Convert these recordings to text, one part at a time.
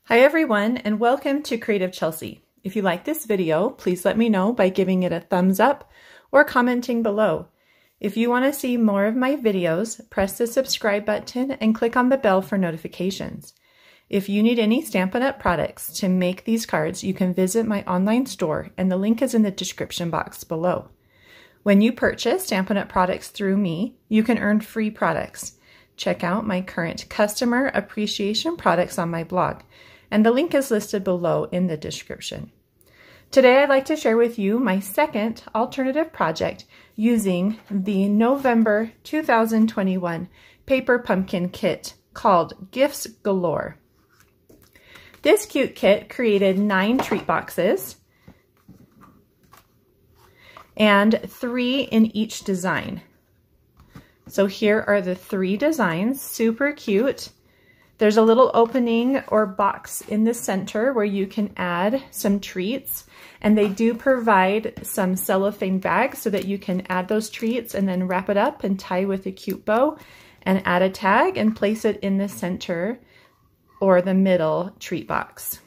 Hi everyone, and welcome to Creative Chelsey. If you like this video, please let me know by giving it a thumbs up or commenting below. If you want to see more of my videos, press the subscribe button and click on the bell for notifications. If you need any Stampin' Up! Products to make these cards, you can visit my online store and the link is in the description box below. When you purchase Stampin' Up! Products through me, you can earn free products. Check out my current customer appreciation products on my blog, and the link is listed below in the description. Today I'd like to share with you my second alternative project using the November 2021 paper pumpkin kit called Gifts Galore. This cute kit created 9 treat boxes and 3 in each design. So here are the 3 designs, super cute. There's a little opening or box in the center where you can add some treats, and they do provide some cellophane bags so that you can add those treats and then wrap it up and tie with a cute bow and add a tag and place it in the center or the middle treat box.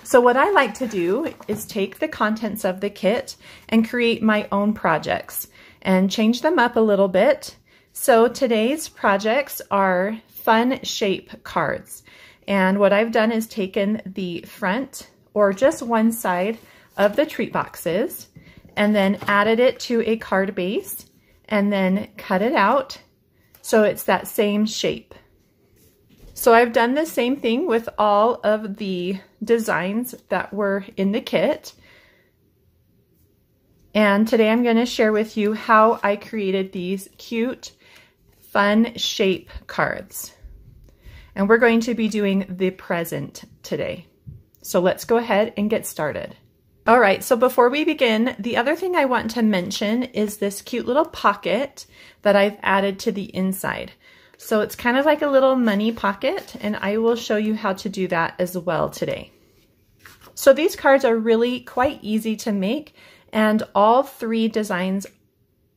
So what I like to do is take the contents of the kit and create my own projects and change them up a little bit. So today's projects are fun shape cards. And what I've done is taken the front or just one side of the treat boxes and then added it to a card base and then cut it out so it's that same shape. So I've done the same thing with all of the designs that were in the kit. And today I'm going to share with you how I created these cute, fun shape cards. And we're going to be doing the present today. So let's go ahead and get started. All right, so before we begin, the other thing I want to mention is this cute little pocket that I've added to the inside. So it's kind of like a little money pocket, and I will show you how to do that as well today. So these cards are really quite easy to make, and all 3 designs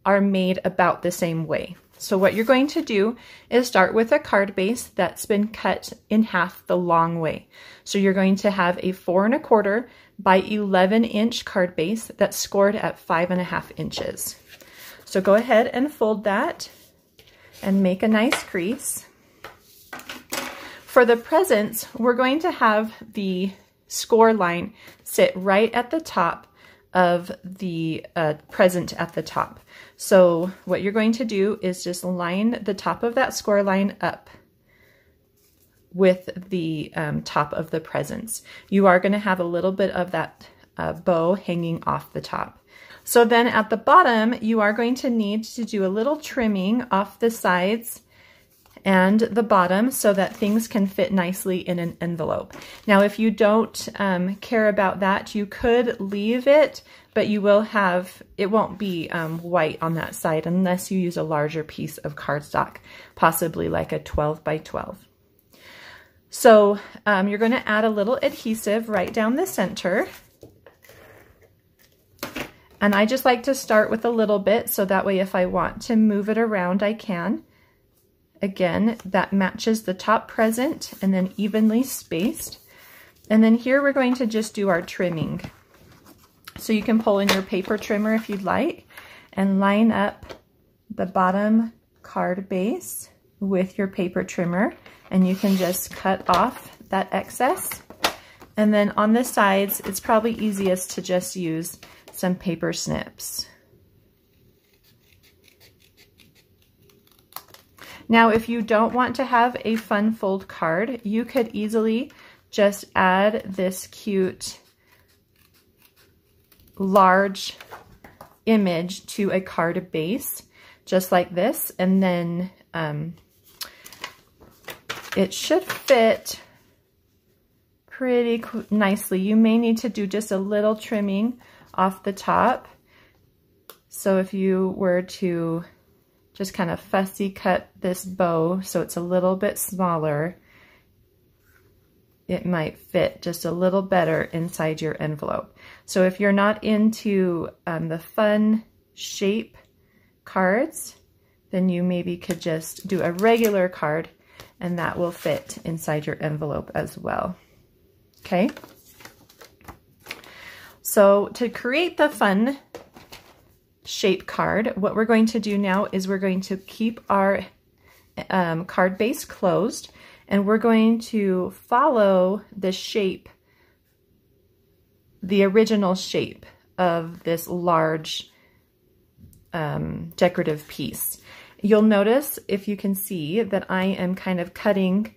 are made about the same way. So what you're going to do is start with a card base that's been cut in half the long way. So you're going to have a 4 1/4 by 11 inch card base that's scored at 5 1/2 inches. So go ahead and fold that and make a nice crease. For the presents, we're going to have the score line sit right at the top of the present at the top. So what you're going to do is just line the top of that score line up with the top of the presents. You are going to have a little bit of that bow hanging off the top. So then at the bottom, you are going to need to do a little trimming off the sides and the bottom so that things can fit nicely in an envelope. Now, if you don't care about that, you could leave it, but you will have, it won't be white on that side unless you use a larger piece of cardstock, possibly like a 12 by 12. So you're going to add a little adhesive right down the center. And I just like to start with a little bit so that way if I want to move it around, I can. Again, that matches the top present and then evenly spaced. And then here we're going to just do our trimming. So you can pull in your paper trimmer if you'd like and line up the bottom card base with your paper trimmer, and you can just cut off that excess. And then on the sides, it's probably easiest to just use some paper snips. Now, if you don't want to have a fun fold card, you could easily just add this cute large image to a card base, just like this, and then it should fit pretty nicely. You may need to do just a little trimming off the top. So if you were to just kind of fussy cut this bow so it's a little bit smaller, it might fit just a little better inside your envelope. So if you're not into the fun shape cards, then you maybe could just do a regular card and that will fit inside your envelope as well. Okay. So to create the fun shape card, what we're going to do now is we're going to keep our card base closed, and we're going to follow the shape, the original shape of this large decorative piece. You'll notice, if you can see, that I am kind of cutting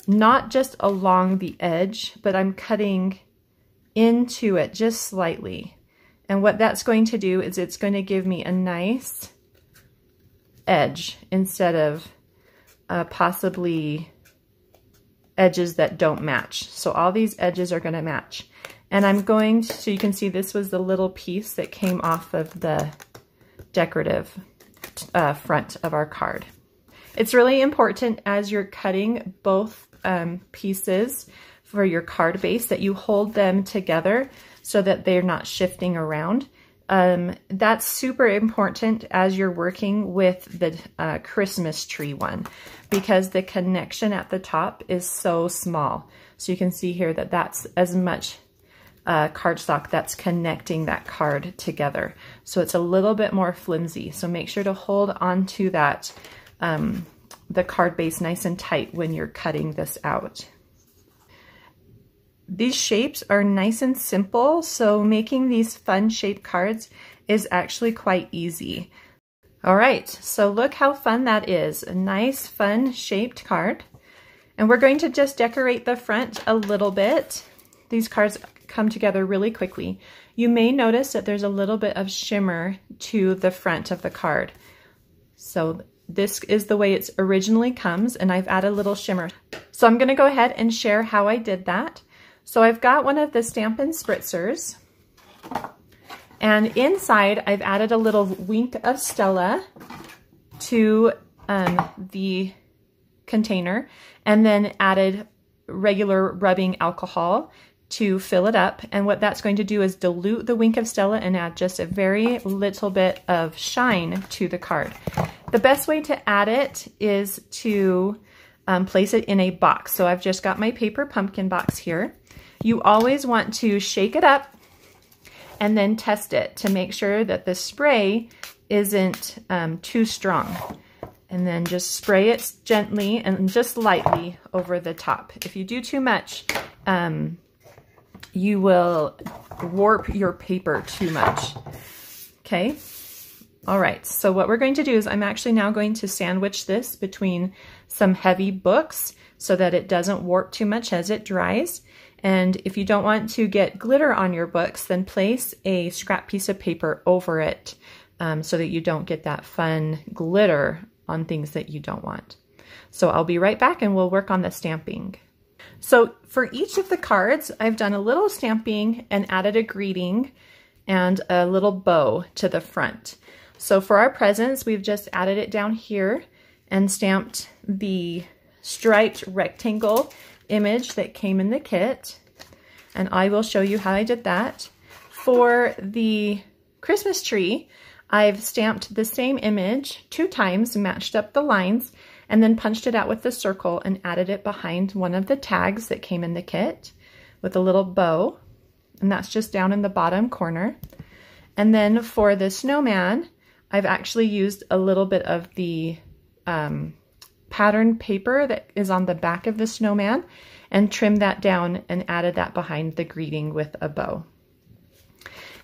not just along the edge, but I'm cutting into it just slightly. And what that's going to do is it's going to give me a nice edge instead of possibly edges that don't match. So all these edges are going to match. And I'm going to, so you can see this was the little piece that came off of the decorative front of our card. It's really important as you're cutting both pieces for your card base that you hold them together so that they're not shifting around. That's super important as you're working with the Christmas tree one, because the connection at the top is so small. So you can see here that that's as much cardstock that's connecting that card together. So it's a little bit more flimsy. So make sure to hold onto that, the card base nice and tight when you're cutting this out. These shapes are nice and simple, so making these fun shape cards is actually quite easy. All right, so look how fun that is. A nice, fun shaped card. And we're going to just decorate the front a little bit. These cards come together really quickly. You may notice that there's a little bit of shimmer to the front of the card. So this is the way it originally comes, and I've added a little shimmer. So I'm gonna go ahead and share how I did that. So I've got one of the Stampin' Spritzers, and inside I've added a little wink of Stella to the container, and then added regular rubbing alcohol to fill it up. And what that's going to do is dilute the wink of Stella and add just a very little bit of shine to the card. The best way to add it is to place it in a box. So I've just got my paper pumpkin box here. You always want to shake it up and then test it to make sure that the spray isn't too strong. And then just spray it gently and just lightly over the top. If you do too much, you will warp your paper too much. Okay. All right. So what we're going to do is I'm actually now going to sandwich this between some heavy books so that it doesn't warp too much as it dries. And if you don't want to get glitter on your books, then place a scrap piece of paper over it so that you don't get that fun glitter on things that you don't want. So I'll be right back and we'll work on the stamping. So for each of the cards, I've done a little stamping and added a greeting and a little bow to the front. So for our presents, we've just added it down here and stamped the striped rectangle image that came in the kit. And I will show you how I did that. For the Christmas tree, I've stamped the same image 2 times, matched up the lines, and then punched it out with the circle and added it behind one of the tags that came in the kit with a little bow. And that's just down in the bottom corner. And then for the snowman, I've actually used a little bit of the pattern paper that is on the back of the snowman and trimmed that down and added that behind the greeting with a bow.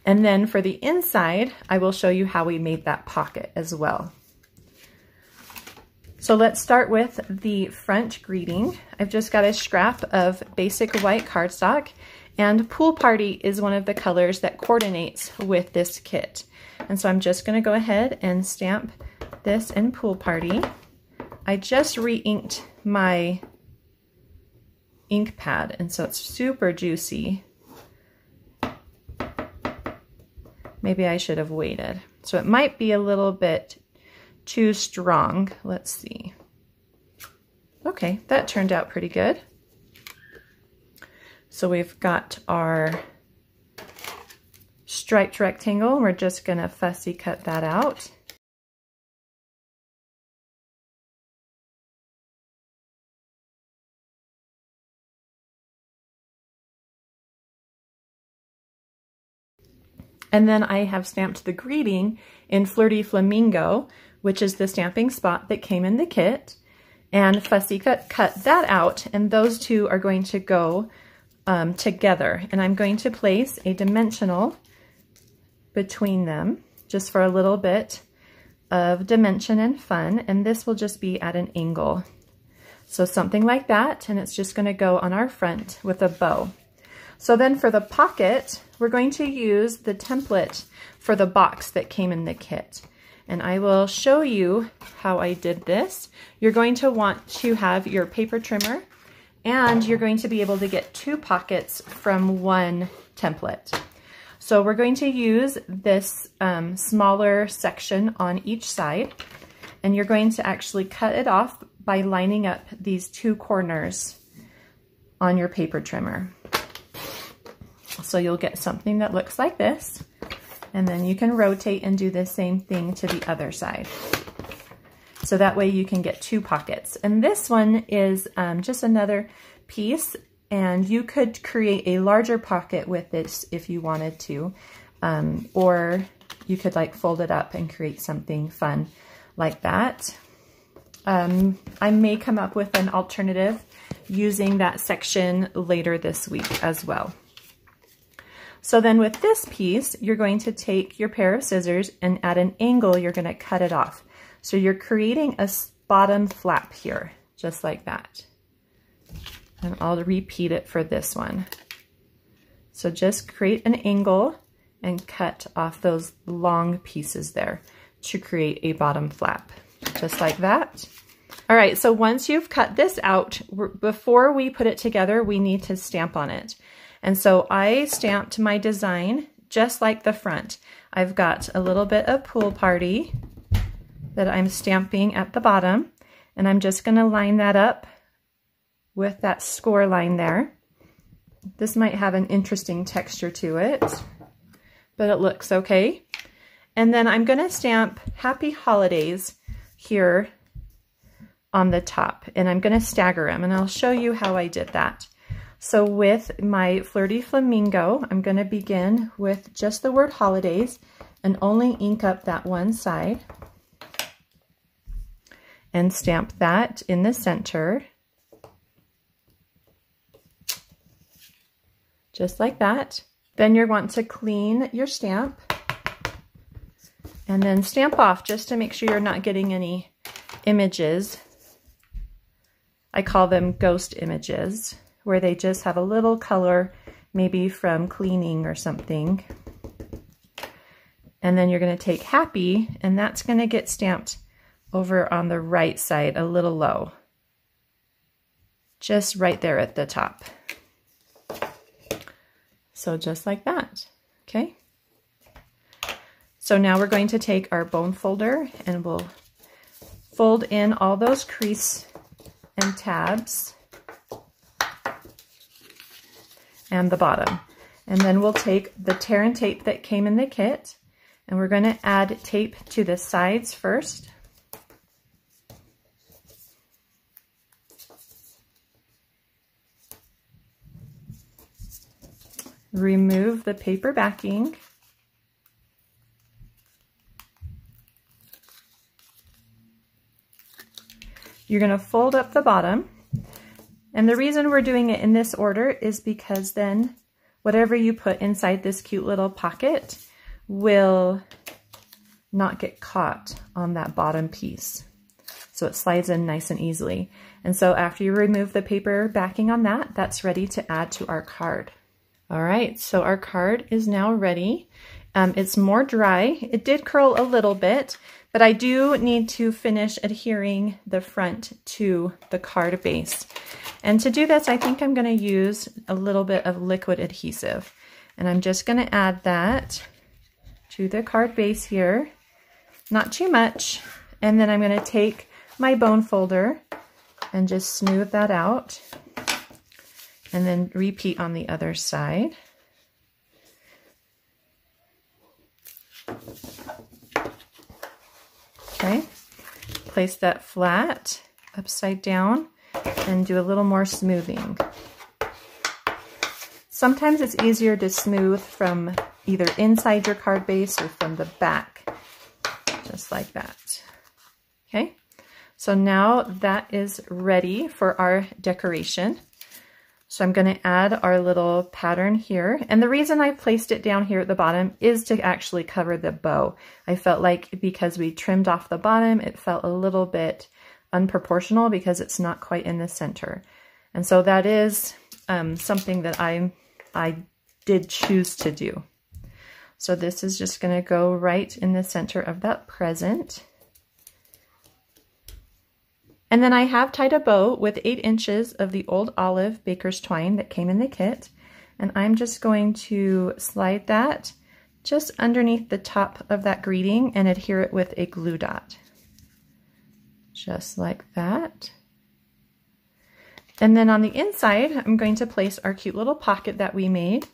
And then for the inside, I will show you how we made that pocket as well. So let's start with the front greeting. I've just got a scrap of basic white cardstock, and Pool Party is one of the colors that coordinates with this kit. And so I'm just gonna go ahead and stamp this in Pool Party. I just re-inked my ink pad, and so it's super juicy. Maybe I should have waited. So it might be a little bit too strong. Let's see. Okay, that turned out pretty good. So we've got our striped rectangle. We're just gonna fussy cut that out. And then I have stamped the greeting in Flirty Flamingo, which is the stamping spot that came in the kit. And Fussy cut that out, and those two are going to go together. And I'm going to place a dimensional between them just for a little bit of dimension and fun. And this will just be at an angle. So something like that, and it's just going to go on our front with a bow. So then for the pocket, we're going to use the template for the box that came in the kit. And I will show you how I did this. You're going to want to have your paper trimmer, and you're going to be able to get 2 pockets from one template. So we're going to use this smaller section on each side, and you're going to actually cut it off by lining up these 2 corners on your paper trimmer. So you'll get something that looks like this, and then you can rotate and do the same thing to the other side. So that way you can get 2 pockets. And this one is just another piece, and you could create a larger pocket with this if you wanted to, or you could like fold it up and create something fun like that. I may come up with an alternative using that section later this week as well. So then with this piece, you're going to take your pair of scissors, and at an angle, you're going to cut it off. So you're creating a bottom flap here, just like that. And I'll repeat it for this one. So just create an angle and cut off those long pieces there to create a bottom flap, just like that. All right, so once you've cut this out, before we put it together, we need to stamp on it. And so I stamped my design just like the front. I've got a little bit of Pool Party that I'm stamping at the bottom, and I'm just going to line that up with that score line there. This might have an interesting texture to it, but it looks okay. And then I'm going to stamp Happy Holidays here on the top, and I'm going to stagger them, and I'll show you how I did that. So with my Flirty Flamingo, I'm going to begin with just the word holidays and only ink up that one side and stamp that in the center, just like that. Then you're want to clean your stamp and then stamp off just to make sure you're not getting any images. I call them ghost images, where they just have a little color, maybe from cleaning or something. And then you're going to take Happy, and that's going to get stamped over on the right side, a little low. Just right there at the top. So just like that, okay? So now we're going to take our bone folder, and we'll fold in all those crease and tabs and the bottom. And then we'll take the tear and tape that came in the kit, and we're going to add tape to the sides first. Remove the paper backing. You're going to fold up the bottom. And the reason we're doing it in this order is because then whatever you put inside this cute little pocket will not get caught on that bottom piece. So it slides in nice and easily. And so after you remove the paper backing on that, that's ready to add to our card. All right, so our card is now ready. It's more dry. It did curl a little bit, but I do need to finish adhering the front to the card base. And to do this, I think I'm going to use a little bit of liquid adhesive. And I'm just going to add that to the card base here. Not too much. And then I'm going to take my bone folder and just smooth that out. And then repeat on the other side. Okay, place that flat upside down and do a little more smoothing. Sometimes it's easier to smooth from either inside your card base or from the back, just like that. Okay, so now that is ready for our decoration. So I'm going to add our little pattern here. And the reason I placed it down here at the bottom is to actually cover the bow. I felt like because we trimmed off the bottom, it felt a little bit unproportional because it's not quite in the center. And so that is something that I did choose to do. So this is just going to go right in the center of that present. And then I have tied a bow with 8 inches of the old olive baker's twine that came in the kit. And I'm just going to slide that just underneath the top of that greeting and adhere it with a glue dot. Just like that. And then on the inside, I'm going to place our cute little pocket that we made.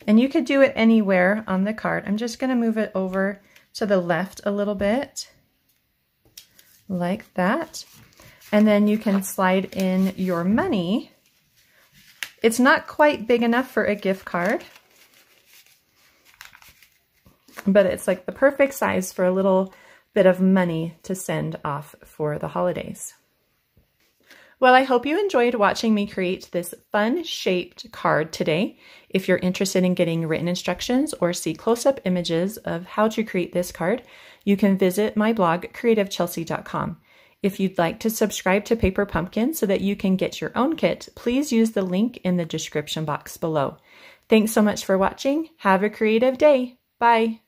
And you could do it anywhere on the card. I'm just going to move it over to the left a little bit, like that. And then you can slide in your money. It's not quite big enough for a gift card, but it's like the perfect size for a little bit of money to send off for the holidays. Well, I hope you enjoyed watching me create this fun shaped card today. If you're interested in getting written instructions or see close-up images of how to create this card, you can visit my blog, creativechelsey.com. If you'd like to subscribe to Paper Pumpkin so that you can get your own kit, please use the link in the description box below. Thanks so much for watching. Have a creative day. Bye.